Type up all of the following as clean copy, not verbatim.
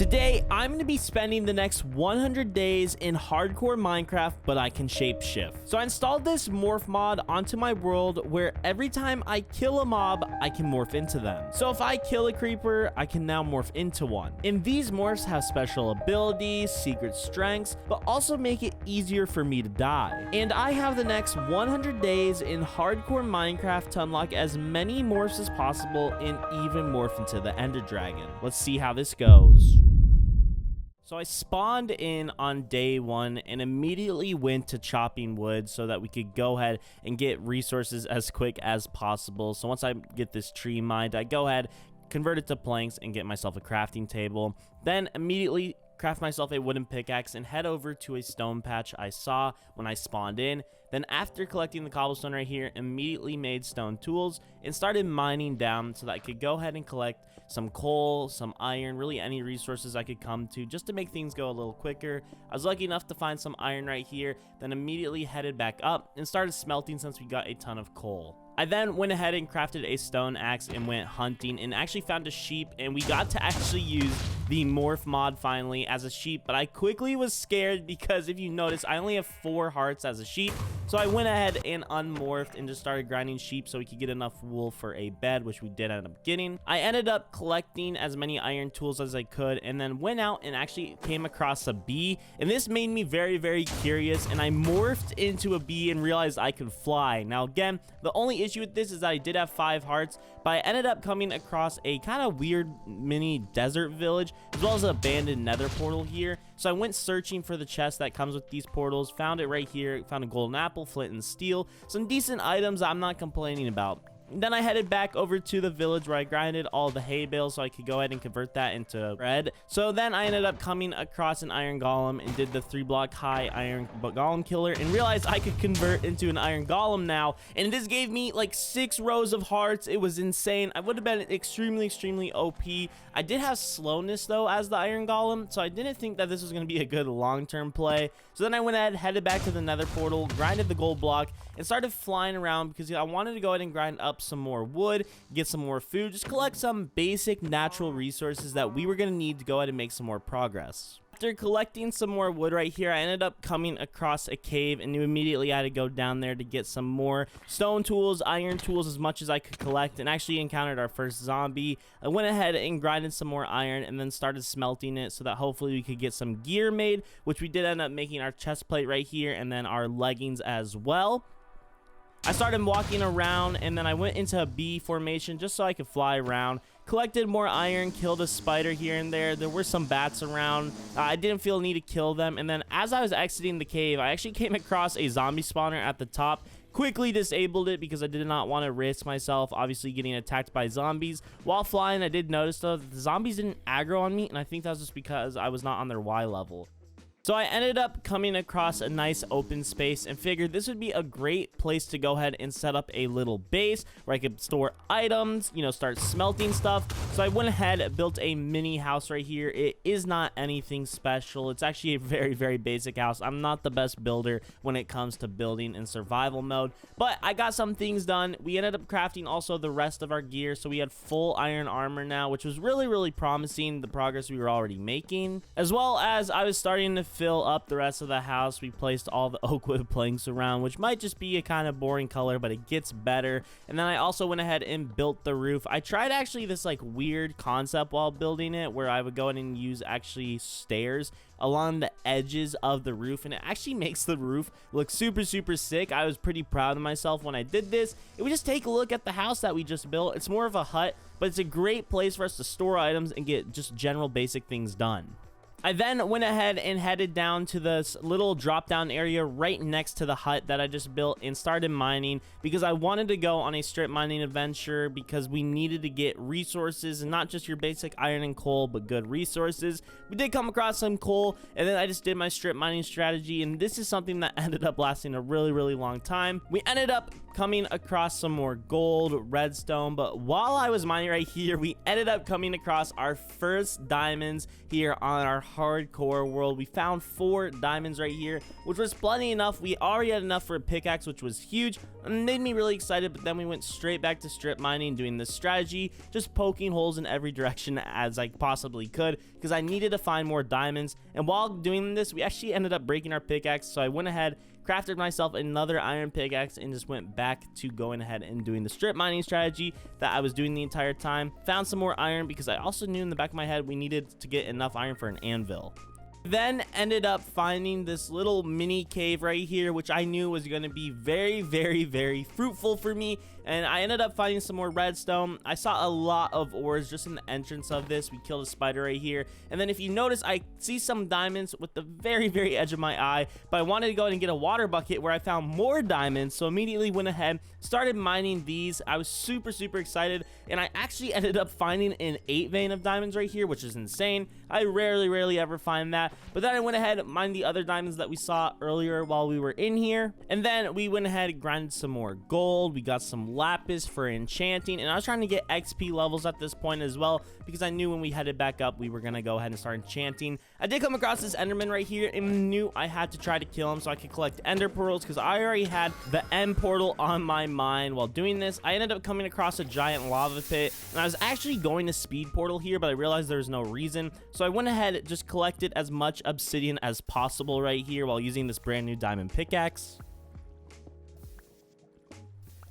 Today, I'm going to be spending the next 100 days in hardcore Minecraft, but I can shapeshift. So I installed this morph mod onto my world where every time I kill a mob, I can morph into them. So if I kill a creeper, I can now morph into one. And these morphs have special abilities, secret strengths, but also make it easier for me to die. And I have the next 100 days in hardcore Minecraft to unlock as many morphs as possible and even morph into the enderdragon. Let's see how this goes. So I spawned in on day 1 and immediately went to chopping wood so that we could go ahead and get resources as quick as possible. So once I get this tree mined, I go ahead, convert it to planks, and get myself a crafting table. Then immediately craft myself a wooden pickaxe and head over to a stone patch I saw when I spawned in. Then after collecting the cobblestone right here, immediately made stone tools and started mining down so that I could go ahead and collect some coal, some iron, really any resources I could come to just to make things go a little quicker. I was lucky enough to find some iron right here, then immediately headed back up and started smelting since we got a ton of coal. I then went ahead and crafted a stone axe and went hunting and actually found a sheep, and we got to actually use the morph mod finally as a sheep, but I quickly was scared because if you notice, I only have 4 hearts as a sheep. So I went ahead and unmorphed and just started grinding sheep so we could get enough wool for a bed, which we did end up getting. I ended up collecting as many iron tools as I could and then went out and actually came across a bee, and this made me very, very curious, and I morphed into a bee and realized I could fly. Now again, the only issue with this is that I did have 5 hearts, but I ended up coming across a kind of weird mini desert village as well as an abandoned nether portal here. So I went searching for the chest that comes with these portals, found it right here, found a golden apple, flint and steel, some decent items I'm not complaining about. Then I headed back over to the village where I grinded all the hay bales so I could go ahead and convert that into bread. So then I ended up coming across an iron golem and did the 3-block high iron golem killer and realized I could convert into an iron golem now. And this gave me like 6 rows of hearts. It was insane. I would have been extremely OP. I did have slowness though as the iron golem, so I didn't think that this was going to be a good long-term play. So then I went ahead, headed back to the nether portal, grinded the gold block, and started flying around because I wanted to go ahead and grind up some more wood, get some more food, just collect some basic natural resources that we were going to need to go ahead and make some more progress. After collecting some more wood right here, I ended up coming across a cave and knew immediately I had to go down there to get some more stone tools, iron tools, as much as I could collect, and actually encountered our first zombie. I went ahead and grinded some more iron and then started smelting it so that hopefully we could get some gear made, which we did end up making our chest plate right here and then our leggings as well. I started walking around and then I went into a bee formation just so I could fly around. Collected more iron, killed a spider here and there. There were some bats around. I didn't feel a need to kill them. And then as I was exiting the cave, I actually came across a zombie spawner at the top. Quickly disabled it because I did not want to risk myself obviously getting attacked by zombies. While flying, I did notice though that the zombies didn't aggro on me, and I think that was just because I was not on their Y level. So I ended up coming across a nice open space and figured this would be a great place to go ahead and set up a little base where I could store items, you know, start smelting stuff. So I went ahead and built a mini house right here. It is not anything special. It's actually a very basic house. I'm not the best builder when it comes to building in survival mode, but I got some things done. We ended up crafting also the rest of our gear, so we had full iron armor now, which was really promising, the progress we were already making. As well as I was starting to fill up the rest of the house. We placed all the oak wood planks around, which might just be a kind of boring color, but it gets better. And then I also went ahead and built the roof. I tried actually this like weird concept while building it where I would go in and use actually stairs along the edges of the roof, and it actually makes the roof look super sick. I was pretty proud of myself when I did this. It would just take a look at the house that we just built. It's more of a hut, but it's a great place for us to store items and get just general basic things done. I then went ahead and headed down to this little drop down area right next to the hut that I just built and started mining because I wanted to go on a strip mining adventure because we needed to get resources, and not just your basic iron and coal, but good resources. We did come across some coal, and then I just did my strip mining strategy, and this is something that ended up lasting a really long time. We ended up coming across some more gold, redstone, but while I was mining right here, we ended up coming across our first diamonds here on our hardcore world. We found 4 diamonds right here, which was plenty enough. We already had enough for a pickaxe, which was huge and made me really excited. But then we went straight back to strip mining, doing this strategy, just poking holes in every direction as I possibly could, because I needed to find more diamonds. And while doing this, we actually ended up breaking our pickaxe, so I went ahead, crafted myself another iron pickaxe, and just went back to going ahead and doing the strip mining strategy that I was doing the entire time. Found some more iron because I also knew in the back of my head we needed to get enough iron for an anvil. Then ended up finding this little mini cave right here, which I knew was going to be very fruitful for me. And I ended up finding some more redstone. I saw a lot of ores just in the entrance of this. We killed a spider right here. And then if you notice, I see some diamonds with the very edge of my eye. But I wanted to go ahead and get a water bucket where I found more diamonds. So immediately went ahead, started mining these. I was super excited. And I actually ended up finding an 8 vein of diamonds right here, which is insane. I rarely ever find that. But then I went ahead and mined the other diamonds that we saw earlier while we were in here. And then we went ahead and grinded some more gold. We got some lapis for enchanting. And I was trying to get XP levels at this point as well, because I knew when we headed back up, we were going to go ahead and start enchanting. I did come across this enderman right here and knew I had to try to kill him so I could collect ender pearls, because I already had the end portal on my mind. While doing this, I ended up coming across a giant lava pit, and I was actually going to speed portal here, but I realized there was no reason. So I went ahead and just collected as much obsidian as possible right here while using this brand new diamond pickaxe.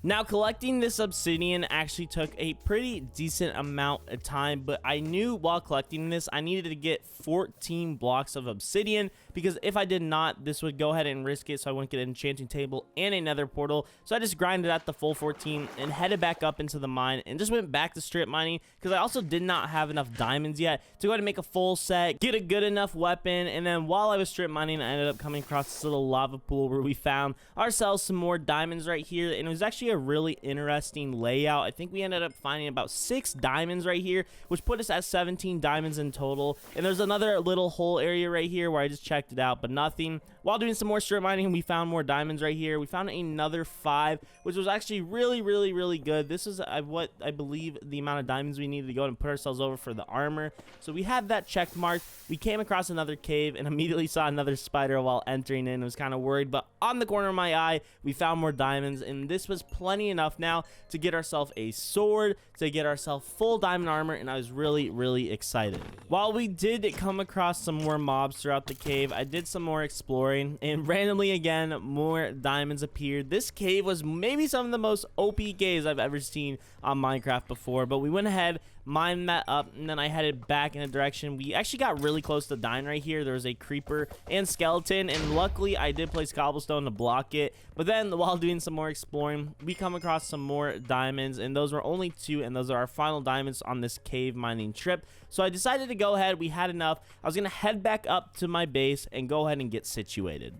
Now, collecting this obsidian actually took a pretty decent amount of time, but I knew while collecting this, I needed to get 14 blocks of obsidian, because if I did not, this would go ahead and risk it, so I wouldn't get an enchanting table and a nether portal. So I just grinded out the full 14 and headed back up into the mine and just went back to strip mining, because I also did not have enough diamonds yet to go ahead and make a full set, get a good enough weapon. And then while I was strip mining, I ended up coming across this little lava pool where we found ourselves some more diamonds right here, and it was actually a really interesting layout. I think we ended up finding about 6 diamonds right here, which put us at 17 diamonds in total. And there's another little hole area right here where I just checked it out, but nothing. While doing some more strip mining, we found more diamonds right here. We found another 5, which was actually really good. This is what I believe the amount of diamonds we needed to go and put ourselves over for the armor. So we had that check marked. We came across another cave and immediately saw another spider while entering in. I was kind of worried, but on the corner of my eye, we found more diamonds, and this was plenty enough now to get ourselves a sword, to get ourselves full diamond armor, and I was really excited. While we did come across some more mobs throughout the cave, I did some more exploring, and randomly again, more diamonds appeared. This cave was maybe some of the most OP caves I've ever seen on Minecraft before, but we went ahead, mined that up, and then I headed back in a direction. We actually got really close to dying right here. There was a creeper and skeleton, and luckily I did place cobblestone to block it. But then while doing some more exploring, we come across some more diamonds, and those were only 2, and those are our final diamonds on this cave mining trip. So I decided to go ahead. We had enough. I was gonna head back up to my base and go ahead and get situated.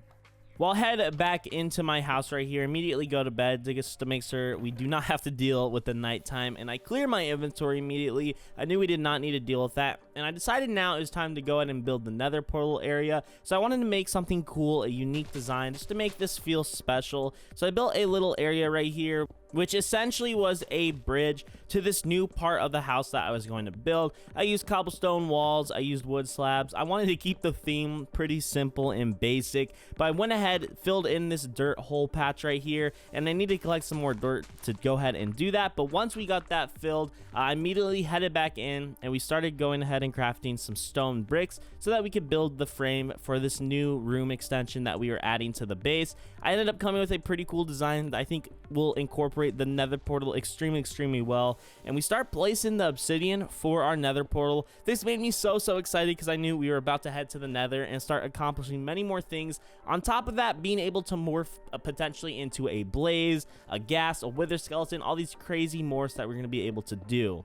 Well, head back into my house right here, immediately go to bed just to make sure we do not have to deal with the nighttime, and I clear my inventory immediately. I knew we did not need to deal with that, and I decided now it was time to go ahead and build the nether portal area. So I wanted to make something cool, a unique design, just to make this feel special. So I built a little area right here, which essentially was a bridge to this new part of the house that I was going to build. I used cobblestone walls, I used wood slabs. I wanted to keep the theme pretty simple and basic, but I went ahead, filled in this dirt hole patch right here, and I need to collect some more dirt to go ahead and do that. But once we got that filled, I immediately headed back in, and we started going ahead and crafting some stone bricks so that we could build the frame for this new room extension that we were adding to the base. I ended up coming with a pretty cool design that I think will incorporate the nether portal extremely well, and we start placing the obsidian for our nether portal. This made me so excited because I knew we were about to head to the nether and start accomplishing many more things. On top of that, being able to morph potentially into a blaze, a ghast, a wither skeleton, all these crazy morphs that we're going to be able to do.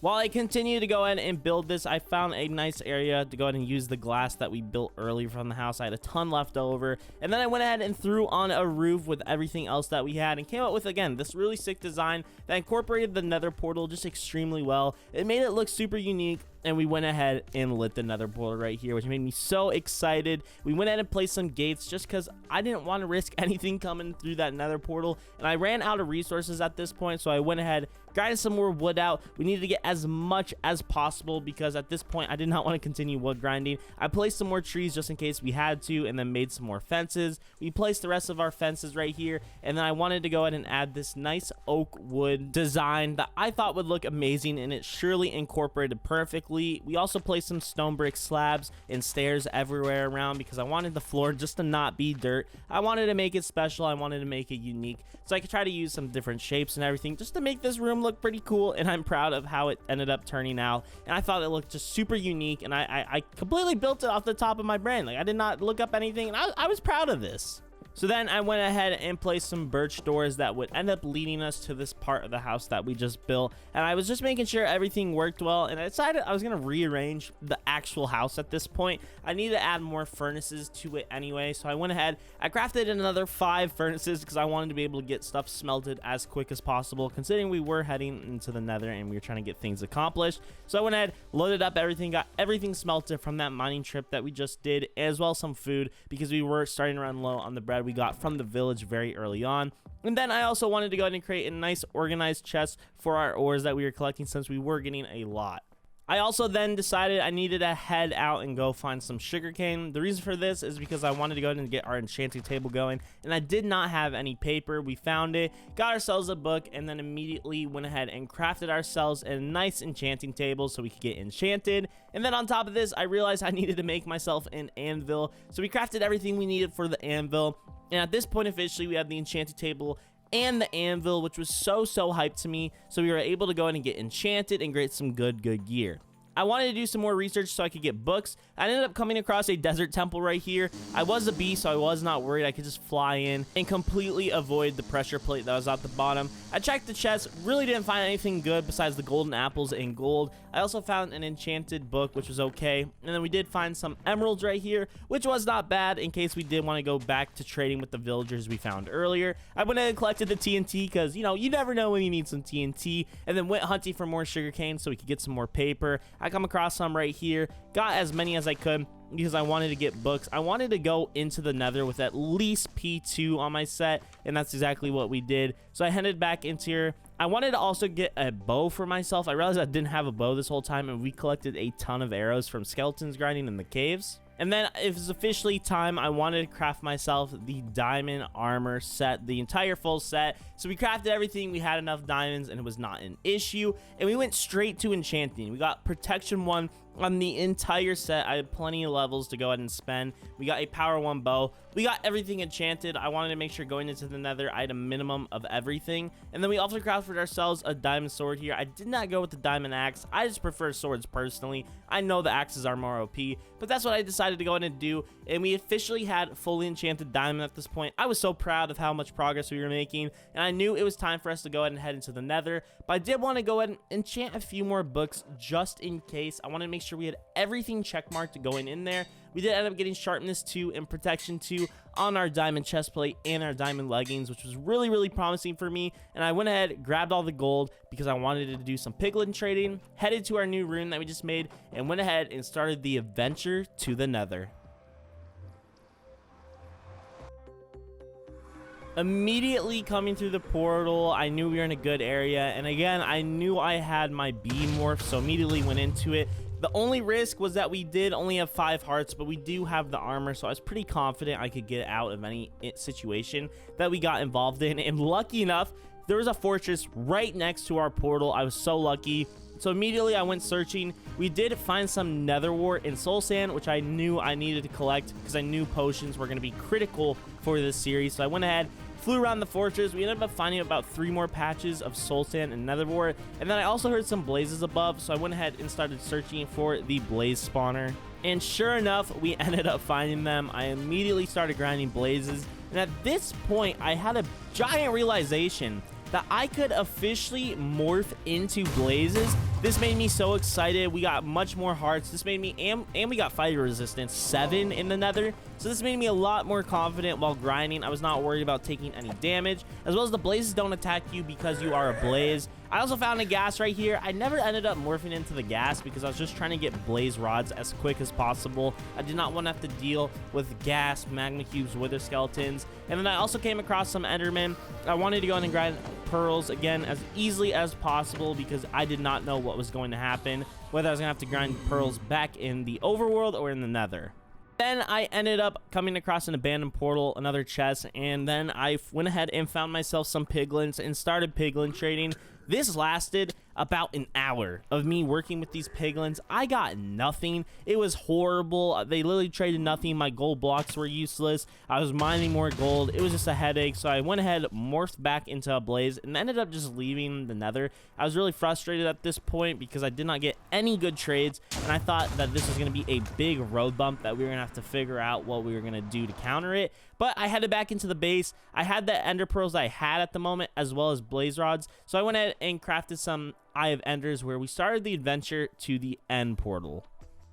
While I continue to go ahead and build this, I found a nice area to go ahead and use the glass that we built earlier from the house. I had a ton left over, and then I went ahead and threw on a roof with everything else that we had and came up with, again, this really sick design that incorporated the nether portal just extremely well. It made it look super unique. and we went ahead and lit the nether portal right here, which made me so excited. We went ahead and placed some gates just because I didn't want to risk anything coming through that nether portal, and I ran out of resources at this point, so I went ahead, grinded some more wood out. We needed to get as much as possible because at this point I did not want to continue wood grinding. I placed some more trees just in case we had to, and then made some more fences. We placed the rest of our fences right here, and then I wanted to go ahead and add this nice oak wood design that I thought would look amazing, and it surely incorporated perfectly. We also placed some stone brick slabs and stairs everywhere around because I wanted the floor just to not be dirt. I wanted to make it special. I wanted to make it unique, so I could try to use some different shapes and everything just to make this room look pretty cool, and I'm proud of how it ended up turning out, and I thought it looked just super unique, and I completely built it off the top of my brain. Like, I did not look up anything, and I was proud of this. So then I went ahead and placed some birch doors that would end up leading us to this part of the house that we just built. And I was just making sure everything worked well. And I decided I was going to rearrange the actual house at this point. I needed to add more furnaces to it anyway. So I went ahead, I crafted another 5 furnaces because I wanted to be able to get stuff smelted as quick as possible, considering we were heading into the nether and we were trying to get things accomplished. So I went ahead, loaded up everything, got everything smelted from that mining trip that we just did, as well as some food because we were starting to run low on the bread we got from the village very early on. And then I also wanted to go ahead and create a nice organized chest for our ores that we were collecting since we were getting a lot. I also then decided I needed to head out and go find some sugarcane. The reason for this is because I wanted to go ahead and get our enchanting table going, and I did not have any paper. We found it, got ourselves a book, and then immediately went ahead and crafted ourselves a nice enchanting table so we could get enchanted. And then on top of this, I realized I needed to make myself an anvil, so we crafted everything we needed for the anvil. And at this point officially, we had the enchanted table and the anvil, which was so hyped to me. So we were able to go ahead and get enchanted and get some good gear. I wanted to do some more research so I could get books. I ended up coming across a desert temple right here. I was a bee, so I was not worried. I could just fly in and completely avoid the pressure plate that was at the bottom. I checked the chest, really didn't find anything good besides the golden apples and gold. I also found an enchanted book, which was okay. And then we did find some emeralds right here, which was not bad in case we did want to go back to trading with the villagers we found earlier. I went ahead and collected the TNT because, you know, you never know when you need some TNT. And then went hunting for more sugarcane so we could get some more paper. I come across some right here, got as many as I could because I wanted to get books. I wanted to go into the nether with at least P2 on my set, and that's exactly what we did. So I headed back into here. I wanted to also get a bow for myself. I realized I didn't have a bow this whole time, and we collected a ton of arrows from skeletons grinding in the caves. And then it was officially time. I wanted to craft myself the diamond armor set, the entire full set. So we crafted everything. We had enough diamonds and it was not an issue. And we went straight to enchanting. We got protection 1 on the entire set. I had plenty of levels to go ahead and spend. We got a power 1 bow. We got everything enchanted. I wanted to make sure going into the nether I had a minimum of everything. And then we also crafted ourselves a diamond sword here. I did not go with the diamond axe. I just prefer swords personally. I know the axes are more OP, but that's what I decided to go ahead and do. And we officially had fully enchanted diamond at this point. I was so proud of how much progress we were making, and I knew it was time for us to go ahead and head into the nether. But I did want to go ahead and enchant a few more books just in case. I wanted to make sure we had everything checkmarked going in there. We did end up getting sharpness 2 and protection 2 on our diamond chest plate and our diamond leggings, which was really promising for me. And I went ahead, grabbed all the gold because I wanted to do some piglin trading, headed to our new rune that we just made, and went ahead and started the adventure to the nether. Immediately coming through the portal, I knew we were in a good area, and again, I knew I had my bee morph, so immediately went into it. The only risk was that we did only have 5 hearts, but we do have the armor, so I was pretty confident I could get out of any situation that we got involved in. And lucky enough, there was a fortress right next to our portal. I was so lucky. So immediately I went searching. We did find some nether wart and soul sand, which I knew I needed to collect because I knew potions were going to be critical for this series. So I went ahead, flew around the fortress. We ended up finding about 3 more patches of soul sand and nether wart, and then I also heard some blazes above, so I went ahead and started searching for the blaze spawner, and sure enough, we ended up finding them. I immediately started grinding blazes, and at this point I had a giant realization that I could officially morph into blazes This made me so excited. We got much more hearts. This made me, and we got fire resistance 7 in the nether. So this made me a lot more confident while grinding. I was not worried about taking any damage, as well as the blazes don't attack you because you are a blaze. I also found a gas right here. I never ended up morphing into the gas because I was just trying to get blaze rods as quick as possible. I did not want to have to deal with gas, magma cubes, wither skeletons. And then I also came across some endermen. I wanted to go in and grind pearls again as easily as possible because I did not know what was going to happen, whether I was going to have to grind pearls back in the overworld or in the nether. Then I ended up coming across an abandoned portal, another chest, and then I went ahead and found myself some piglins and started piglin trading. This lasted about an hour of me working with these piglins. I got nothing. It was horrible. They literally traded nothing. My gold blocks were useless. I was mining more gold. It was just a headache. So I went ahead, morphed back into a blaze, and ended up just leaving the nether. I was really frustrated at this point because I did not get any good trades, and I thought that this was going to be a big road bump that we were going to have to figure out what we were going to do to counter it. But I headed back into the base. I had the ender pearls I had at the moment, as well as blaze rods. So I went ahead and crafted some Eye of Enders, where we started the adventure to the end portal.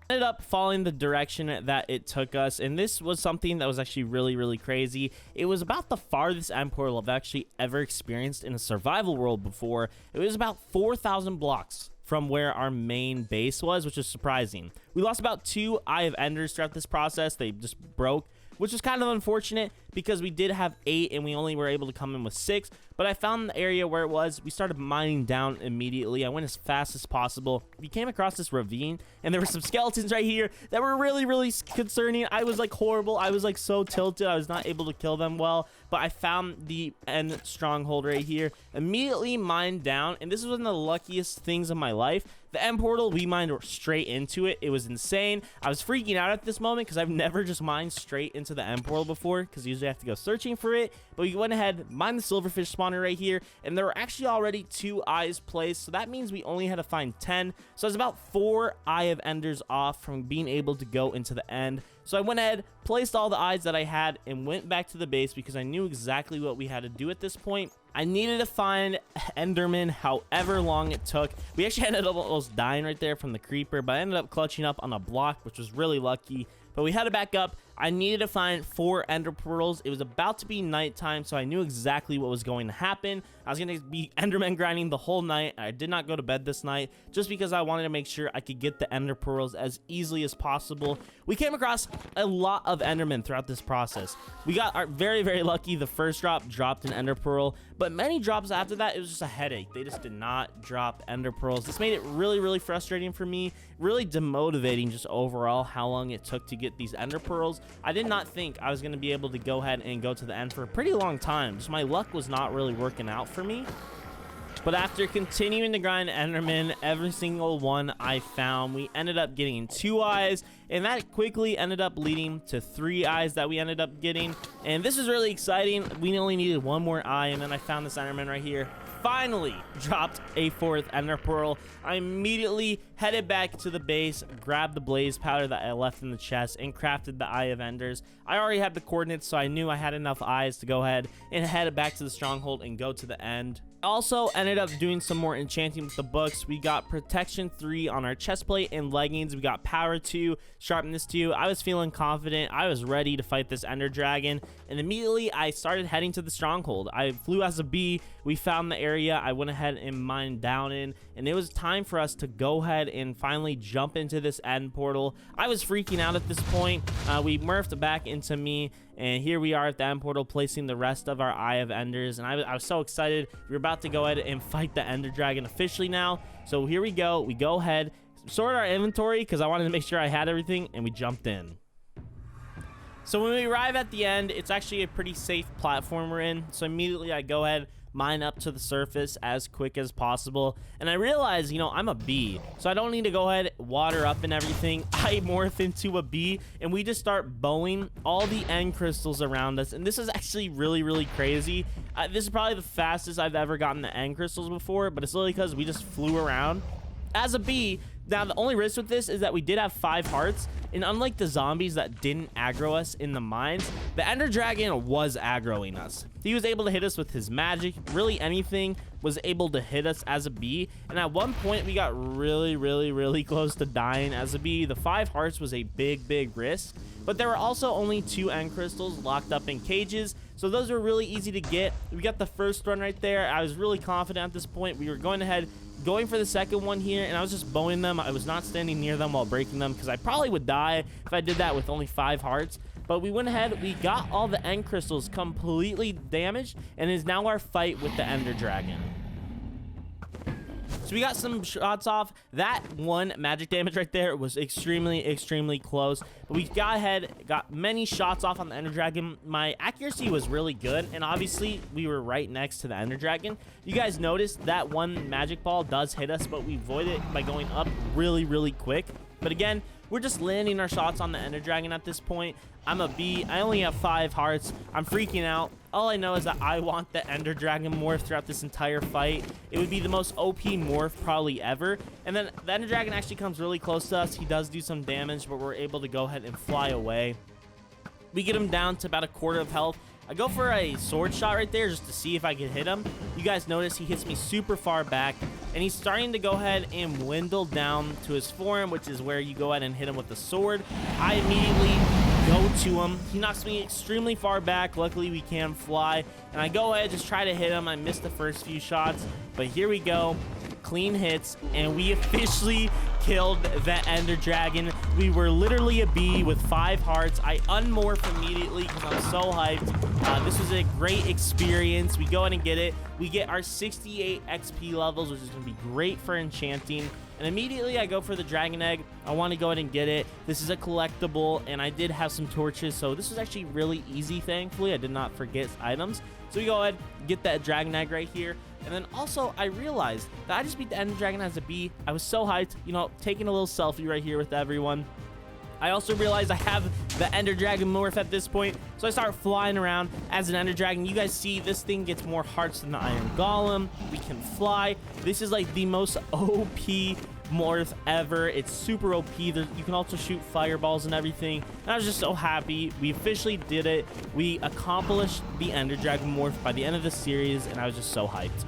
Ended up following the direction that it took us, and this was something that was actually really crazy. It was about the farthest end portal I've actually ever experienced in a survival world before. It was about 4,000 blocks from where our main base was, which is surprising. We lost about 2 Eye of Enders throughout this process. They just broke, which is kind of unfortunate because we did have 8 and we only were able to come in with 6. But I found the area where it was. We started mining down immediately. I went as fast as possible. We came across this ravine, and there were some skeletons right here that were really concerning. I was like horrible. I was like so tilted. I was not able to kill them well. But I found the end stronghold right here. Immediately mined down, and this is one of the luckiest things of my life. The end portal, we mined straight into it. It was insane. I was freaking out at this moment because I've never just mined straight into the end portal before, because usually I have to go searching for it. But we went ahead, mined the silverfish spawner right here, and there were actually already 2 eyes placed, so that means we only had to find 10. So I was about 4 Eye of Enders off from being able to go into the end. So I went ahead, placed all the eyes that I had, and went back to the base because I knew exactly what we had to do at this point. I needed to find enderman however long it took. We actually ended up almost dying right there from the creeper, but I ended up clutching up on a block, which was really lucky. But we headed back up. I needed to find 4 ender pearls. It was about to be nighttime, so I knew exactly what was going to happen. I was going to be enderman grinding the whole night. I did not go to bed this night just because I wanted to make sure I could get the ender pearls as easily as possible. We came across a lot of endermen throughout this process. We got our very lucky. The first drop dropped an ender pearl, but many drops after that, it was just a headache. They just did not drop ender pearls. This made it really frustrating for me, really demotivating just overall how long it took to get these ender pearls. I did not think I was going to be able to go ahead and go to the end for a pretty long time. Just my luck was not really working out for me. But after continuing to grind enderman, every single one I found, we ended up getting 2 eyes, and that quickly ended up leading to 3 eyes that we ended up getting. And this is really exciting. We only needed 1 more eye, and then I found this enderman right here. Finally dropped a 4th ender pearl. I immediately headed back to the base, grabbed the blaze powder that I left in the chest, and crafted the Eye of Enders. I already had the coordinates, so I knew I had enough eyes to go ahead and head back to the stronghold and go to the end. Also ended up doing some more enchanting with the books. We got protection 3 on our chest plate and leggings. We got power 2, sharpness 2. I was feeling confident. I was ready to fight this ender dragon, and immediately I started heading to the stronghold. I flew as a bee. We found the area I went ahead and mined down in, and it was time for us to go ahead and finally jump into this end portal. I was freaking out at this point. We morphed back into me, and here we are at the end portal, placing the rest of our Eye of Enders, and I was so excited. We're about to go ahead and fight the ender dragon officially now. So here we go. We go ahead, sort our inventory because I wanted to make sure I had everything, and we jumped in. So when we arrive at the end, it's actually a pretty safe platform we're in. So immediately I go ahead, mine up to the surface as quick as possible, and I realize, you know, I'm a bee, so I don't need to go ahead, water up and everything. I morph into a bee, and we just start bowing all the end crystals around us, and this is actually really crazy. This is probably the fastest I've ever gotten the end crystals before, but it's literally because we just flew around as a bee, Now, the only risk with this is that we did have 5 hearts, and unlike the zombies that didn't aggro us in the mines, the ender dragon was aggroing us. He was able to hit us with his magic. Really anything was able to hit us as a bee, and at one point we got really close to dying as a bee. The 5 hearts was a big risk, but there were also only 2 end crystals locked up in cages, so those were really easy to get. We got the first run right there. I was really confident at this point. We were going for the second one here, and I was just bowing them. I was not standing near them while breaking them because I probably would die if I did that with only 5 hearts. But we went ahead, we got all the end crystals completely damaged, and it is now our fight with the ender dragon. So we got some shots off. That one magic damage right there was extremely close. But we got ahead, got many shots off on the ender dragon. My accuracy was really good, and obviously we were right next to the ender dragon. You guys noticed that one magic ball does hit us, but we avoid it by going up really quick. But again, we're just landing our shots on the ender dragon at this point. I'm a bee. I only have 5 hearts. I'm freaking out. All I know is that I want the ender dragon morph throughout this entire fight. It would be the most OP morph probably ever. And then the ender dragon actually comes really close to us. He does do some damage, but we're able to go ahead and fly away. We get him down to about a quarter of health. I go for a sword shot right there just to see if I can hit him. You guys notice he hits me super far back, and he's starting to go ahead and dwindle down to his form, which is where you go ahead and hit him with the sword. I immediately go to him. He knocks me extremely far back. Luckily, we can fly, and I go ahead, just try to hit him. I missed the first few shots, but here we go. Clean hits, and we officially killed the ender dragon. We were literally a bee with 5 hearts. I unmorph immediately because I'm so hyped. This was a great experience. We go ahead and get it. We get our 68 XP levels, which is going to be great for enchanting. And immediately I go for the dragon egg. I want to go ahead and get it. This is a collectible, and I did have some torches, so this was actually really easy, thankfully. I did not forget items. So we go ahead, get that dragon egg right here. And then also, I realized that I just beat the ender dragon as a bee. I was so hyped, you know, taking a little selfie right here with everyone. I also realized I have the ender dragon morph at this point, so I start flying around as an ender dragon. You guys see this thing gets more hearts than the iron golem. We can fly. This is like the most OP morph ever. It's super OP. You can also shoot fireballs and everything, and I was just so happy. We officially did it. We accomplished the ender dragon morph by the end of the series, and I was just so hyped.